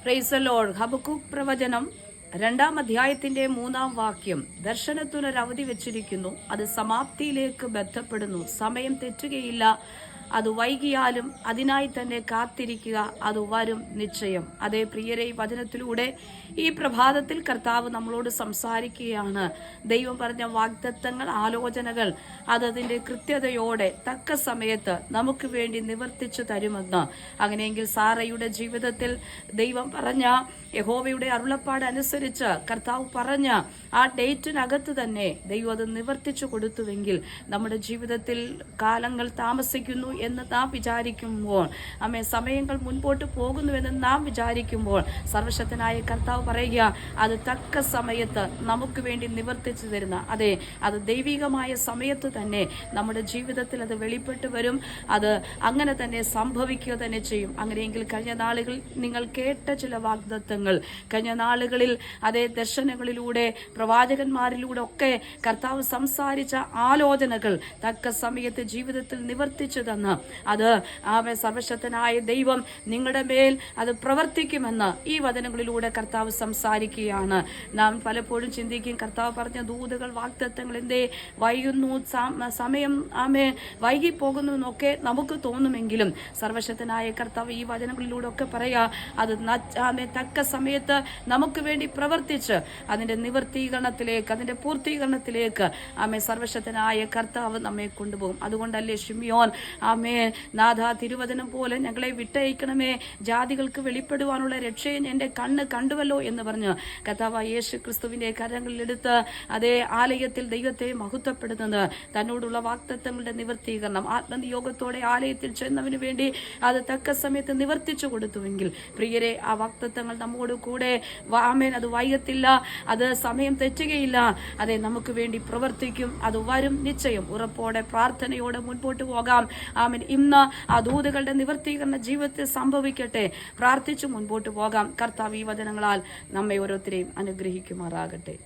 Praise the Lord. Habakkuk പ്രവചനം 2-ാം അധ്യായത്തിന്റെ 3-ാം വാക്യം. ദർശനത്തിനൊരു അവധി വെച്ചിരിക്കുന്നു, അത് സമാപ്തിയിലേക്ക് ബന്ധപ്പെടുന്നു. സമയം തെറ്റുകയില്ല, അത് വൈകിയാലും അതിനായി തന്നെ കാത്തിരിക്കുക, അത് വരും നിശ്ചയം. അതേ പ്രിയരെ, ഈ വചനത്തിലൂടെ ഈ പ്രഭാതത്തിൽ കർത്താവ് നമ്മളോട് സംസാരിക്കുകയാണ്. ദൈവം പറഞ്ഞ വാഗ്ദത്തങ്ങൾ, ആലോചനകൾ അതതിൻ്റെ കൃത്യതയോടെ തക്ക സമയത്ത് നമുക്ക് വേണ്ടി നിവർത്തിച്ചു തരുമെന്ന്. അങ്ങനെയെങ്കിൽ സാറയുടെ ജീവിതത്തിൽ ദൈവം പറഞ്ഞ യഹോവയുടെ അരുളപ്പാട് അനുസരിച്ച് കർത്താവ് പറഞ്ഞ ആ ഡേറ്റിനകത്ത് തന്നെ ദൈവം അത് നിവർത്തിച്ചു കൊടുത്തുവെങ്കിൽ നമ്മുടെ ജീവിതത്തിൽ കാലങ്ങൾ താമസിക്കുന്നു എന്ന് നാം വിചാരിക്കുമ്പോൾ, സമയങ്ങൾ മുൻപോട്ട് പോകുന്നുവെന്ന് നാം വിചാരിക്കുമ്പോൾ, സർവശക്തനായ കർത്താവ് പറയുക, അത് തക്ക സമയത്ത് നമുക്ക് വേണ്ടി നിവർത്തിച്ചു തരുന്ന, അതെ, അത് ദൈവികമായ സമയത്ത് തന്നെ നമ്മുടെ ജീവിതത്തിൽ അത് വെളിപ്പെട്ട് വരും. അത് അങ്ങനെ തന്നെ സംഭവിക്കുക തന്നെ ചെയ്യും. അങ്ങനെയെങ്കിൽ കഴിഞ്ഞ നാളുകളിൽ നിങ്ങൾ കേട്ട ചില വാഗ്ദത്തങ്ങൾ, കഴിഞ്ഞ നാളുകളിൽ അതേ ദർശനങ്ങളിലൂടെ പ്രവാചകന്മാരിലൂടെ ഒക്കെ കർത്താവ് സംസാരിച്ച ആലോചനകൾ തക്ക സമയത്ത് ജീവിതത്തിൽ നിവർത്തിച്ചു തന്ന് അത് സർവശക്തനായ ദൈവം നിങ്ങളുടെ മേൽ അത് പ്രവർത്തിക്കുമെന്ന് ഈ വചനങ്ങളിലൂടെ കർത്താവ് സംസാരിക്കുകയാണ്. നാം പലപ്പോഴും ചിന്തിക്കും, കർത്താവ് പറഞ്ഞ ദൂതുകൾ, വാഗ്ദത്തങ്ങൾ എന്തേ വൈകുന്നു, സമയം വൈകിപ്പോകുന്നു എന്നൊക്കെ നമുക്ക് തോന്നുമെങ്കിലും സർവശക്തനായ കർത്താവ് ഈ വചനങ്ങളിലൂടെ ഒക്കെ പറയാ, അത് തക്ക സമയത്ത് നമുക്ക് വേണ്ടി പ്രവർത്തിച്ച് അതിന്റെ നിവർത്തീകരണത്തിലേക്ക്, അതിന്റെ പൂർത്തീകരണത്തിലേക്ക് സർവശക്തനായ കർത്താവ് നമ്മെ കൊണ്ടുപോകും. അതുകൊണ്ടല്ലേ ശിമിയോൻ നാഥ, തിരുവചനം പോലെ ഞങ്ങളെ വിട്ടയക്കണമേ, ജാതികൾക്ക് വെളിപ്പെടുവാനുള്ള രക്ഷയെ എന്റെ കണ്ണ് കണ്ടുവല്ലോ എന്ന് പറഞ്ഞ് കർത്താവ് യേശു ക്രിസ്തുവിന്റെ കരങ്ങളിലെടുത്ത് അതേ ആലയത്തിൽ ദൈവത്തെ മഹത്വപ്പെടുന്നത്, തന്നോടുള്ള വാഗ്ദത്തങ്ങളുടെ നിവർത്തീകരണം, ആത്മനിയോഗത്തോടെ ആലയത്തിൽ ചെന്നവന് വേണ്ടി അത് തക്ക സമയത്ത് നിവർത്തിച്ചു കൊടുത്തുവെങ്കിൽ പ്രിയരെ, ആ വാഗ്ദത്തങ്ങൾ നമ്മോട് കൂടെ അത് വൈകത്തില്ല, അത് സമയം തെറ്റുകയില്ല, അതെ നമുക്ക് വേണ്ടി പ്രവർത്തിക്കും, അത് വരും നിശ്ചയം. ഉറപ്പോടെ പ്രാർത്ഥനയോടെ മുൻപോട്ട് പോകാം. ഇന്ന് ആ ദൂതുകളുടെ നിവർത്തീകരണ ജീവിതത്തിൽ സംഭവിക്കട്ടെ. പ്രാർത്ഥിച്ചു മുൻപോട്ട് പോകാം. കർത്താവ് ഈ വചനങ്ങളാൽ നമ്മെ ഓരോരുത്തരെയും അനുഗ്രഹിക്കുമാറാകട്ടെ.